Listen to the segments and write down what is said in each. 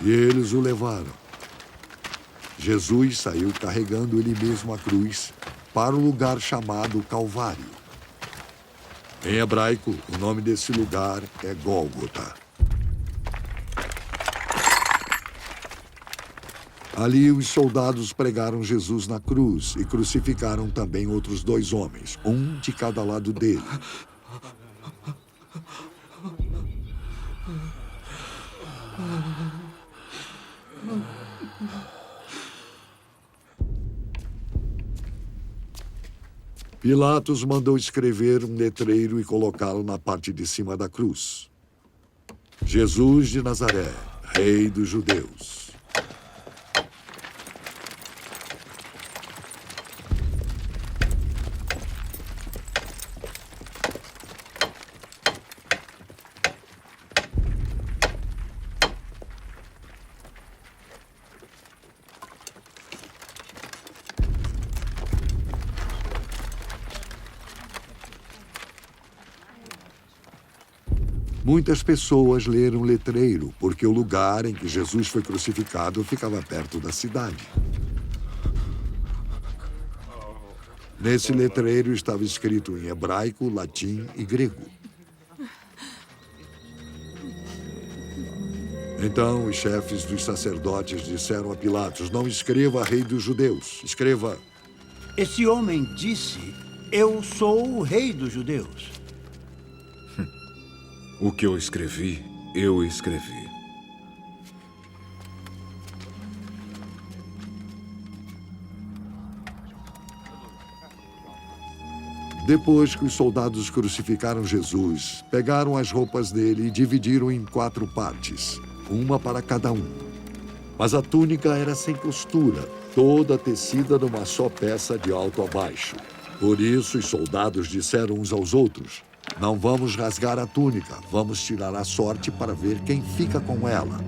E eles o levaram. Jesus saiu carregando ele mesmo a cruz para o lugar chamado Calvário. Em hebraico, o nome desse lugar é Gólgota. Ali, os soldados pregaram Jesus na cruz e crucificaram também outros 2 homens, um de cada lado dele. Pilatos mandou escrever um letreiro e colocá-lo na parte de cima da cruz. Jesus de Nazaré, Rei dos Judeus. Muitas pessoas leram o letreiro, porque o lugar em que Jesus foi crucificado ficava perto da cidade. Nesse letreiro estava escrito em hebraico, latim e grego. Então, os chefes dos sacerdotes disseram a Pilatos: não escreva Rei dos Judeus, escreva: Esse homem disse, eu sou o Rei dos Judeus. O que eu escrevi. Depois que os soldados crucificaram Jesus, pegaram as roupas dele e dividiram em 4 partes, uma para cada um. Mas a túnica era sem costura, toda tecida numa só peça de alto a baixo. Por isso, os soldados disseram uns aos outros: não vamos rasgar a túnica, vamos tirar a sorte para ver quem fica com ela.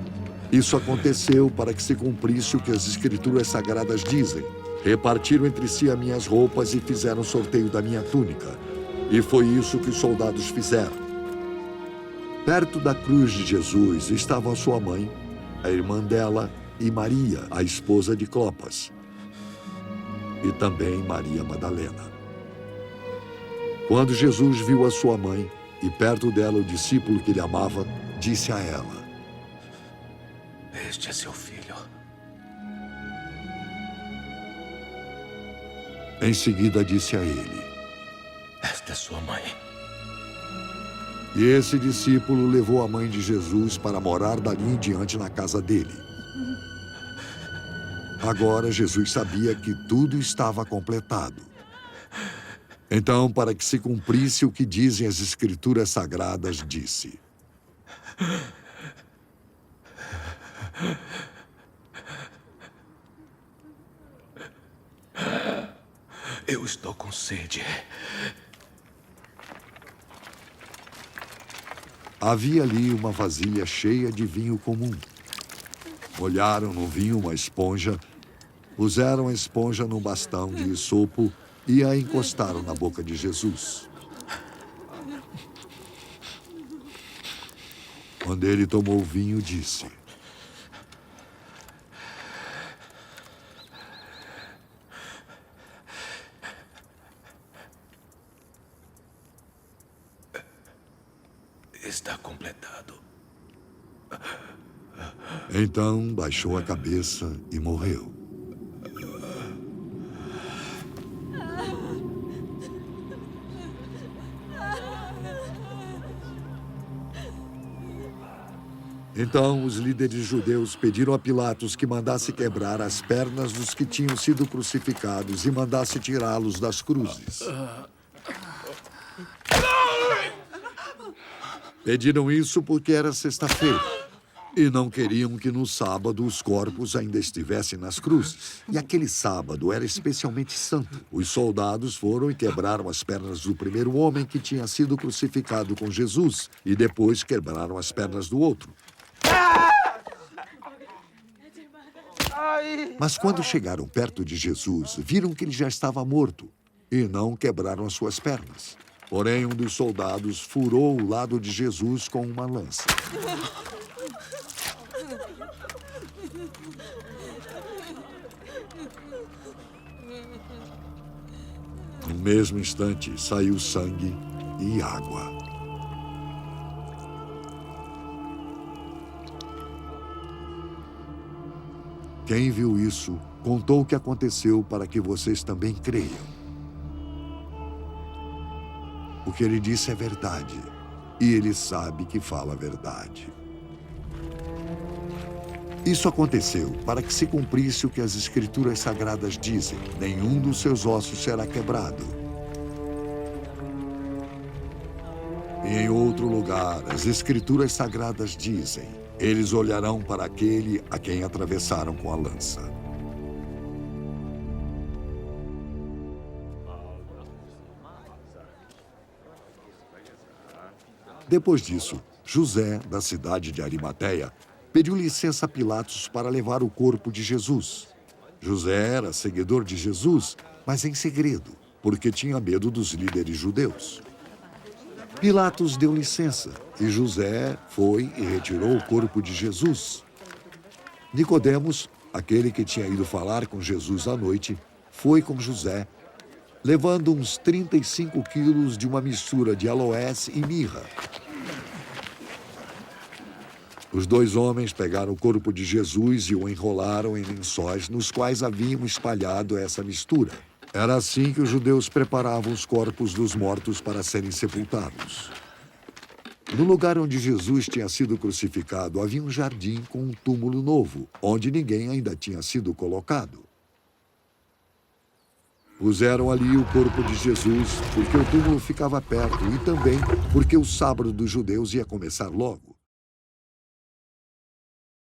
Isso aconteceu para que se cumprisse o que as Escrituras Sagradas dizem. Repartiram entre si as minhas roupas e fizeram sorteio da minha túnica. E foi isso que os soldados fizeram. Perto da cruz de Jesus estavam a sua mãe, a irmã dela e Maria, a esposa de Clopas. E também Maria Madalena. Quando Jesus viu a sua mãe e perto dela o discípulo que ele amava, disse a ela: Este é seu filho. Em seguida disse a ele: Esta é sua mãe. E esse discípulo levou a mãe de Jesus para morar dali em diante na casa dele. Agora Jesus sabia que tudo estava completado. Então, para que se cumprisse o que dizem as Escrituras Sagradas, disse: Eu estou com sede. Havia ali uma vasilha cheia de vinho comum. Molharam no vinho uma esponja, puseram a esponja num bastão de isopo e a encostaram na boca de Jesus. Quando ele tomou o vinho, disse: Está completado. Então baixou a cabeça e morreu. Então, os líderes judeus pediram a Pilatos que mandasse quebrar as pernas dos que tinham sido crucificados e mandasse tirá-los das cruzes. Pediram isso porque era sexta-feira. E não queriam que no sábado os corpos ainda estivessem nas cruzes. E aquele sábado era especialmente santo. Os soldados foram e quebraram as pernas do primeiro homem que tinha sido crucificado com Jesus. E depois quebraram as pernas do outro. Mas quando chegaram perto de Jesus, viram que ele já estava morto. E não quebraram as suas pernas. Porém, um dos soldados furou o lado de Jesus com uma lança. No mesmo instante, saiu sangue e água. Quem viu isso, contou o que aconteceu para que vocês também creiam. O que ele disse é verdade, e ele sabe que fala a verdade. Isso aconteceu para que se cumprisse o que as Escrituras Sagradas dizem: nenhum dos seus ossos será quebrado. E em outro lugar, as Escrituras Sagradas dizem: eles olharão para aquele a quem atravessaram com a lança. Depois disso, José, da cidade de Arimateia, pediu licença a Pilatos para levar o corpo de Jesus. José era seguidor de Jesus, mas em segredo, porque tinha medo dos líderes judeus. Pilatos deu licença e José foi e retirou o corpo de Jesus. Nicodemos, aquele que tinha ido falar com Jesus à noite, foi com José, levando uns 35 quilos de uma mistura de aloés e mirra. Os dois homens pegaram o corpo de Jesus e o enrolaram em lençóis nos quais haviam espalhado essa mistura. Era assim que os judeus preparavam os corpos dos mortos para serem sepultados. No lugar onde Jesus tinha sido crucificado, havia um jardim com um túmulo novo, onde ninguém ainda tinha sido colocado. Puseram ali o corpo de Jesus porque o túmulo ficava perto e também porque o sábado dos judeus ia começar logo.